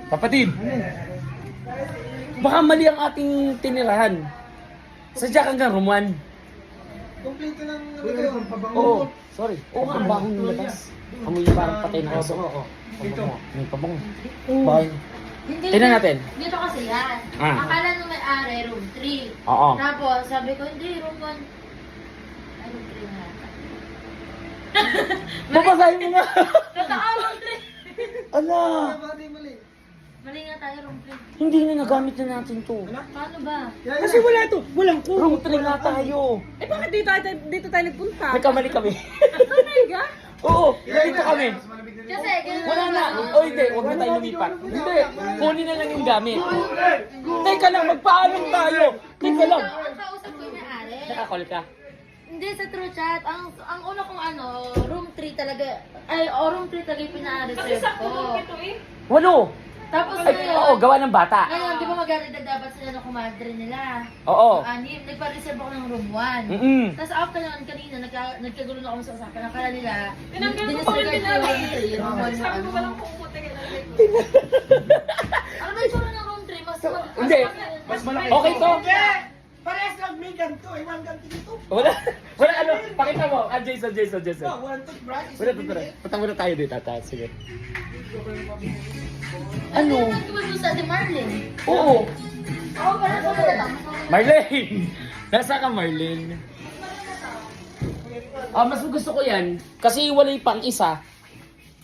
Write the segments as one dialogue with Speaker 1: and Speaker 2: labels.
Speaker 1: Kapatid, baka mali ang ating tinirahan. Sadya kang hanggang room 1.
Speaker 2: Kompleto ng ano kayo.
Speaker 1: Oo, sorry. Oo nga, ang bahong ng labas. Amoy parang patay na aso. Dito. May pabong. Bakit?
Speaker 3: Hindi,
Speaker 1: Tingnan natin.
Speaker 3: Dito kasi yan.
Speaker 1: Ah.
Speaker 3: Akala nung may-ari, room 3.
Speaker 1: Oo.
Speaker 3: Tapos, sabi ko, hindi, room 1. Ay, room 3 na yata.
Speaker 1: Babasahin mo nga.
Speaker 3: Totoo, room 3.
Speaker 1: Ala,
Speaker 2: Mali, mali.
Speaker 3: Mali nga tayo, room 3.
Speaker 1: hindi na nagamit na natin to.
Speaker 3: Paano ba?
Speaker 2: Kasi wala to. Walang ko.
Speaker 1: Room 3 nga tayo.
Speaker 4: Eh bakit dito tayo nagpunta?
Speaker 1: Nagkamali kami.
Speaker 4: Talaga?
Speaker 1: Oo, dito kami.
Speaker 3: Kasi, ganun
Speaker 1: Wala na. O hindi, huwag na tayo lumipat. Hindi, kunin na lang yung gamit. Teka lang, magpaalam tayo. Teka lang.
Speaker 3: Ang kausap ko yung may-ari.
Speaker 1: Nakakall ka.
Speaker 3: Hindi, sa true chat. Ang una kong ano, room 3 talaga. Ay, room 3 talaga yung pina-reserve ko.
Speaker 1: Walo.
Speaker 3: Tapos
Speaker 1: Ay, oo, gawa ng bata.
Speaker 3: ngayon, di ba maganda dapat sila ng kumadre nila?
Speaker 1: Oo.
Speaker 3: Anim, nagpa-reserve ako ng room 1.
Speaker 1: Mm-mm.
Speaker 3: Tapos after naman kanina, nagkagulo na kami sa usapan. Akala nila,
Speaker 4: Tinanggal ko
Speaker 3: dinisregard
Speaker 4: pa
Speaker 3: ko
Speaker 4: rin
Speaker 3: yung room 1
Speaker 4: Sabi ko
Speaker 3: ano.
Speaker 4: walang pupunta ka na.
Speaker 3: Ano ba yung tsura ng room 3?
Speaker 1: Hindi. Okay to.
Speaker 2: Parehas lang may ganito. Iwan ganito dito.
Speaker 1: Wala ano. Pakita mo. Jason.
Speaker 2: One toothbrush.
Speaker 1: Wala to. Punta muna tayo dito. Sige. Ano?
Speaker 3: Nagkagulo sa si Marlene.
Speaker 1: Oo.
Speaker 3: Oo, parang sa mga lang.
Speaker 1: Marlene! Nasa ka, Marlene? Mas gusto ko yan. Kasi wala pang isa.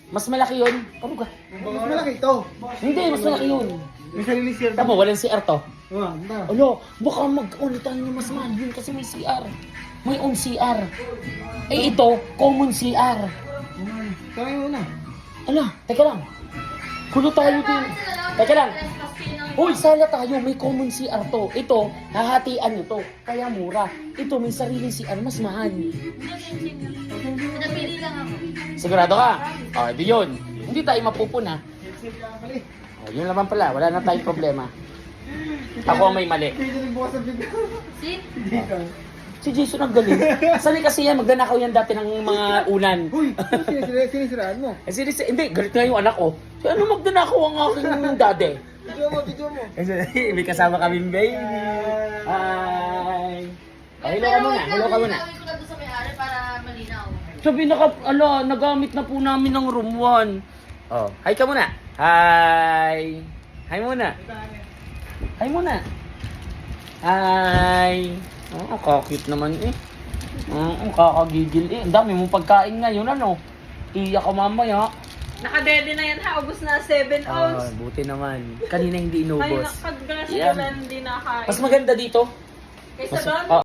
Speaker 1: Mas malaki yun. Ano ka?
Speaker 2: Mas malaki ito.
Speaker 1: Hindi, mas malaki yun.
Speaker 2: May sarili CR.
Speaker 1: Tama, walang CR to.
Speaker 2: Anda.
Speaker 1: Ano, baka mag-on tayo ng mas mahal yun kasi may CR. May on CR. Eh ito, common CR.
Speaker 2: Kaya muna.
Speaker 1: Ala, teka lang. Kulo tayo din. Teka lang. Uy, sala tayo, may common CR to. Ito, hahatian nyo to. Kaya mura. Ito, may sariling CR, mas mahal.
Speaker 3: Pinapili lang ako.
Speaker 1: Sigurado ka? O, di yun. Hindi tayo mapupuna. O, yun naman pala, wala na tayong problema. Ako ang may mali.
Speaker 2: Dito nagbukas ang bigla.
Speaker 3: See?
Speaker 1: Si Jason ang galing. Sali kasi yan, magdanakaw yan dati ng mga unan.
Speaker 2: Uy, sinisiraan mo.
Speaker 1: Hindi, galit nga yung anak ko. So, ano magdanakaw ang aking dade?
Speaker 2: Video mo.
Speaker 1: May kasama kami, baby. Hi. Hello ka muna, hello ka muna.
Speaker 3: Gawin ko na doon sa may-ari para malinaw.
Speaker 1: Sabi nagamit na po namin ng room 1. Oh, hi ka muna. Hi. Hi muna. Hi muna. Hi. Oh, kakit naman eh. Kakagigil eh. Ang dami mong pagkain ngayon, ano? Iyak ka mamaya.
Speaker 4: Nakadede na yan ha, ubos na 7 ounce.
Speaker 1: Buti naman. Kanina hindi
Speaker 4: Ay,
Speaker 1: inubos.
Speaker 4: nakadgas
Speaker 1: Yan.
Speaker 4: ko lang, hindi nakain.
Speaker 1: Mas maganda dito.
Speaker 4: Kaysa doon?